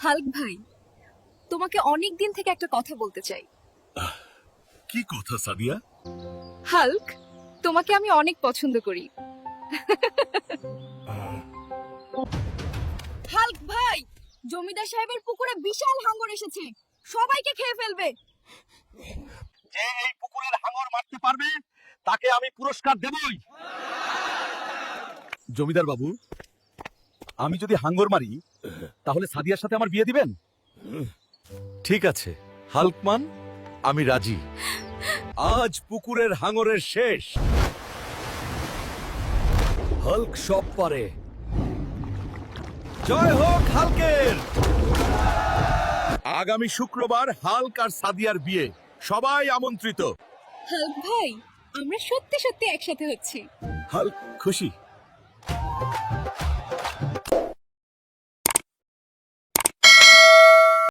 Hulk ভাই, তোমাকে অনেক দিন থেকে একটা কথা বলতে চাই। কি কথা সাদিয়া? হাল্ক, তোমাকে আমি অনেক পছন্দ করি। হাল্ক ভাই, জমিদার সাহেবের পুকুরে বিশাল হাঙ্গর এসেছে, সবাইকে খেয়ে ফেলবে। যে এই পুকুরের হাঙর মারতে পারবে তাকে আমি পুরস্কার দেবই। জমিদার বাবু, আমি যদি হাঙ্গর মারি তাহলে সাদিয়ার সাথে আমার বিয়ে দিবেন? ঠিক আছে হাল্কমান, আমি রাজি। আজ পুকুরের হাঙরের শেষ। হাল্ক সব পারে। জয় হোক হাল্কের। আগামী শুক্রবার হাল্ক আর সাদিয়ার বিয়ে, সবাই আমন্ত্রিত। হাল্ক ভাই, আমরা সত্যি সত্যি একসাথে হচ্ছি। হাল্ক খুশি।